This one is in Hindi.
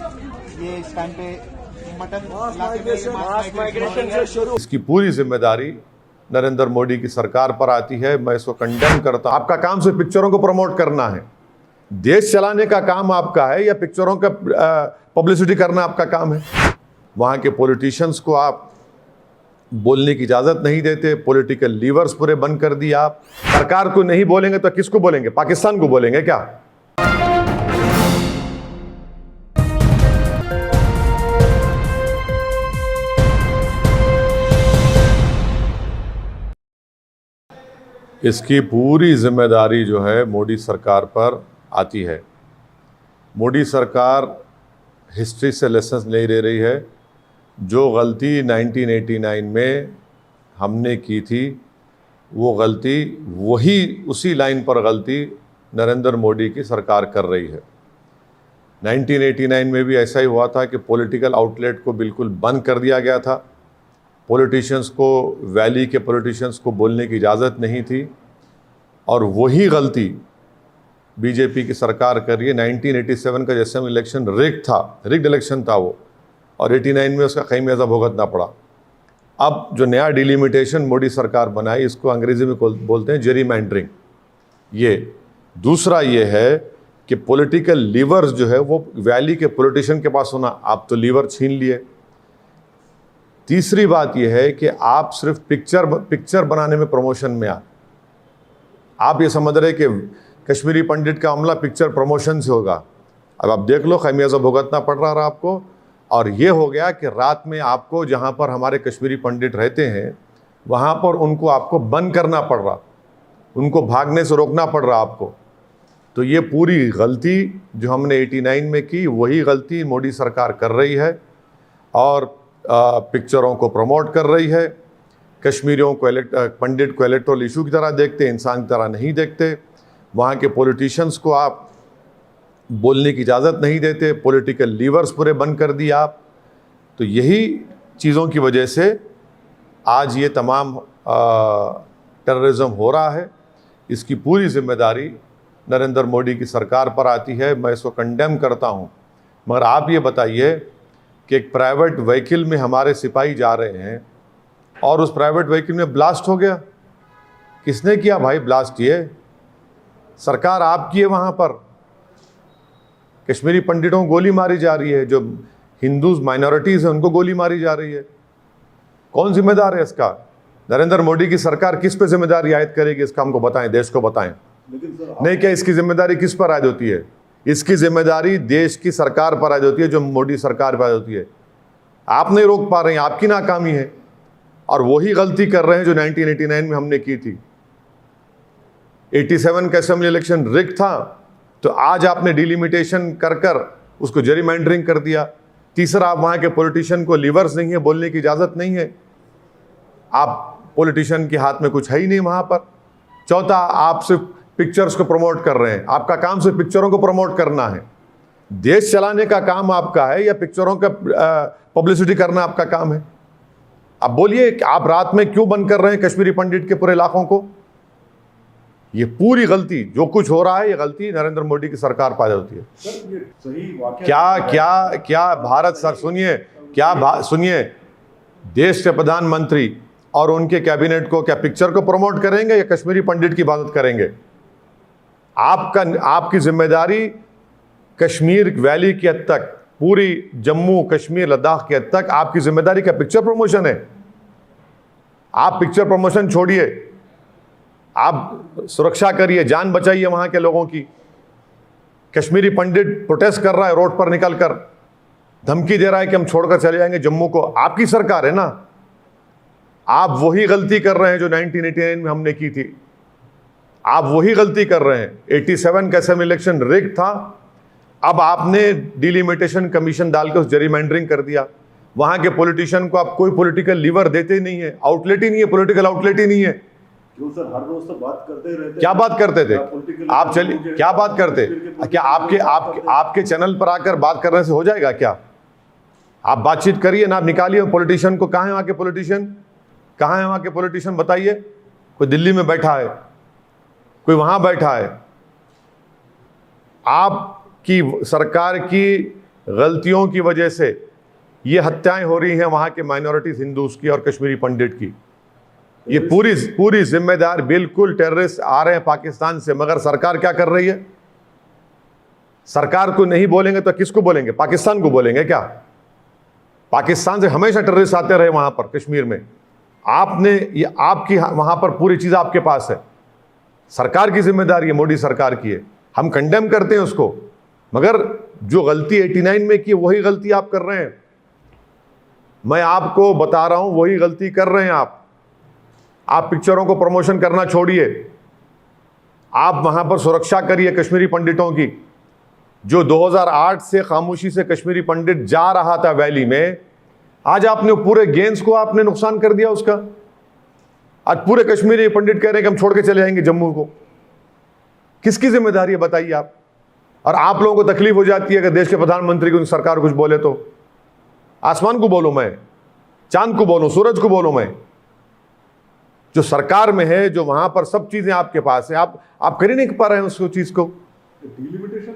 ये इस टाइम पे मटन मास माइग्रेशन से शुरू। इसकी पूरी जिम्मेदारी नरेंद्र मोदी की सरकार पर आती है। मैं इसको कंडेम करता हूं। आपका काम सिर्फ पिक्चरों को प्रमोट करना है, देश चलाने का काम आपका है या पिक्चरों का पब्लिसिटी करना आपका काम है? वहां के पॉलिटिशियंस को आप बोलने की इजाजत नहीं देते, पॉलिटिकल लीवर्स पूरे बंद कर दिए आप। सरकार को नहीं बोलेंगे तो किसको बोलेंगे? पाकिस्तान को बोलेंगे क्या? इसकी पूरी जिम्मेदारी जो है मोदी सरकार पर आती है। मोदी सरकार हिस्ट्री से लेसन्स नहीं ले रही है। जो गलती 1989 में हमने की थी वो गलती वही उसी लाइन पर गलती नरेंद्र मोदी की सरकार कर रही है। 1989 में भी ऐसा ही हुआ था कि पॉलिटिकल आउटलेट को बिल्कुल बंद कर दिया गया था। पॉलिटिशियंस को, वैली के पॉलिटिशियंस को बोलने की इजाज़त नहीं थी और वही गलती बीजेपी की सरकार कर रही है। 1987 का जैसे इलेक्शन रिग्ड इलेक्शन था वो, और 89 में उसका खमियाजा भुगतना पड़ा। अब जो नया डिलिमिटेशन मोदी सरकार बनाई, इसको अंग्रेजी में बोलते हैं जेरीमैंडरिंग। ये दूसरा ये है कि पॉलिटिकल लीवर्स जो है वो वैली के पॉलिटिशियन के पास होना, आप तो लीवर छीन लिए। तीसरी बात यह है कि आप सिर्फ पिक्चर बनाने में प्रमोशन में आप ये समझ रहे कि कश्मीरी पंडित का हमला पिक्चर प्रमोशन से होगा। अब आप देख लो, खमियाजा भुगतना पड़ रहा है आपको। और ये हो गया कि रात में आपको, जहाँ पर हमारे कश्मीरी पंडित रहते हैं, वहाँ पर उनको आपको बंद करना पड़ रहा, उनको भागने से रोकना पड़ रहा आपको। तो ये पूरी गलती जो हमने 89 में की, वही गलती मोदी सरकार कर रही है और पिक्चरों को प्रमोट कर रही है। कश्मीरियों को पंडित को इलेक्टोरल इशू की तरह देखते, इंसान की तरह नहीं देखते। वहाँ के पॉलिटिशियंस को आप बोलने की इजाज़त नहीं देते, पॉलिटिकल लीवर्स पूरे बंद कर दिए आप। तो यही चीज़ों की वजह से आज ये तमाम टेररिज्म हो रहा है। इसकी पूरी जिम्मेदारी नरेंद्र मोदी की सरकार पर आती है। मैं इसको कंडेम करता हूँ। मगर आप ये बताइए कि एक प्राइवेट व्हीकल में हमारे सिपाही जा रहे हैं और उस प्राइवेट व्हीकल में ब्लास्ट हो गया। किसने किया भाई ब्लास्ट? ये सरकार आपकी है। वहाँ पर कश्मीरी पंडितों को गोली मारी जा रही है, जो हिंदूज माइनॉरिटीज़ हैं उनको गोली मारी जा रही है। कौन जिम्मेदार है इसका? नरेंद्र मोदी की सरकार किस पे जिम्मेदारी आयद करेगी? इसका हमको बताएं, देश को बताएं। नहीं, क्या इसकी जिम्मेदारी किस पर आयद होती है? इसकी जिम्मेदारी देश की सरकार पर आयद होती है, जो मोदी सरकार पर आयद होती है। आप नहीं रोक पा रहे हैं, आपकी नाकामी है। और वही गलती कर रहे हैं जो 1989 में हमने की थी। 87 का असेंबली इलेक्शन रिग था, तो आज आपने डिलिमिटेशन कर उसको जेरीमैंडरिंग कर दिया। तीसरा, आप वहाँ के पॉलिटिशियन को लीवर्स नहीं है, बोलने की इजाज़त नहीं है। आप पॉलिटिशियन के हाथ में कुछ है ही नहीं वहाँ पर। चौथा, आप सिर्फ पिक्चर्स को प्रमोट कर रहे हैं। आपका काम सिर्फ पिक्चरों को प्रमोट करना है, देश चलाने का काम आपका है या पिक्चरों का पब्लिसिटी करना आपका काम है? अब बोलिए कि आप रात में क्यों बंद कर रहे हैं कश्मीरी पंडित के पूरे इलाकों को? ये पूरी गलती, जो कुछ हो रहा है, ये गलती नरेंद्र मोदी की सरकार पर होती है। क्या भारत सर सुनिए, देश के प्रधानमंत्री और उनके कैबिनेट को क्या पिक्चर को प्रमोट करेंगे या कश्मीरी पंडित की इबादत करेंगे? आपकी जिम्मेदारी कश्मीर वैली की हद तक, पूरी जम्मू कश्मीर लद्दाख की हद तक आपकी जिम्मेदारी क्या पिक्चर प्रमोशन है? आप पिक्चर प्रमोशन छोड़िए, आप सुरक्षा करिए, जान बचाइए वहां के लोगों की। कश्मीरी पंडित प्रोटेस्ट कर रहा है रोड पर निकलकर, धमकी दे रहा है कि हम छोड़कर चले जाएंगे जम्मू को। आपकी सरकार है ना। आप वही गलती कर रहे हैं जो 1989 में हमने की थी। आप वही गलती कर रहे हैं। 87 का असेंबली इलेक्शन रिग था, अब आपने डिलिमिटेशन कमीशन डालकर उस जेरीमैंडरिंग कर दिया। वहां के पॉलिटिशियन को आप कोई पॉलिटिकल लीवर देते नहीं है, आउटलेट ही नहीं है, पॉलिटिकल आउटलेट ही नहीं है। क्यों सर, हर रोज तो बात करते रहते। क्या बात करते थे आप? चलिए, क्या बात करते? क्या आपके चैनल पर आकर बात करने से हो जाएगा क्या? आप बातचीत करिए ना, आप निकालिए पॉलिटिशियन को। कहाँ है वहाँ के पॉलिटिशियन? कहाँ है वहाँ के पॉलिटिशियन? बताइए। कोई दिल्ली में बैठा है, कोई वहाँ बैठा है। आपकी सरकार की गलतियों की वजह से ये हत्याएं हो रही हैं वहाँ के माइनॉरिटीज हिंदूज की और कश्मीरी पंडित की। ये पूरी जिम्मेदार बिल्कुल टेररिस्ट आ रहे हैं पाकिस्तान से, मगर सरकार क्या कर रही है? सरकार को नहीं बोलेंगे तो किसको बोलेंगे? पाकिस्तान को बोलेंगे क्या? पाकिस्तान से हमेशा टेररिस्ट आते रहे वहां पर कश्मीर में। आपने ये आपकी वहां पर पूरी चीज आपके पास है, सरकार की जिम्मेदारी है, मोदी सरकार की है। हम कंडेम करते हैं उसको, मगर जो गलती 89 में की वही गलती आप कर रहे हैं। मैं आपको बता रहा हूं वही गलती कर रहे हैं आप। पिक्चरों को प्रमोशन करना छोड़िए, आप वहां पर सुरक्षा करिए कश्मीरी पंडितों की। जो 2008 से खामोशी से कश्मीरी पंडित जा रहा था वैली में, आज आपने पूरे गेम्स को आपने नुकसान कर दिया उसका। आज पूरे कश्मीरी पंडित कह रहे हैं कि हम छोड़ के चले जाएंगे जम्मू को। किसकी जिम्मेदारी है बताइए आप? और आप लोगों को तकलीफ हो जाती है कि देश के प्रधानमंत्री को सरकार कुछ बोले तो। आसमान को बोलो मैं, चांद को बोलो, सूरज को बोलो मैं। जो सरकार में है, जो वहां पर सब चीजें आपके पास है, आप कर ही नहीं पा रहे हैं उस चीज को। डिलिमिटेशन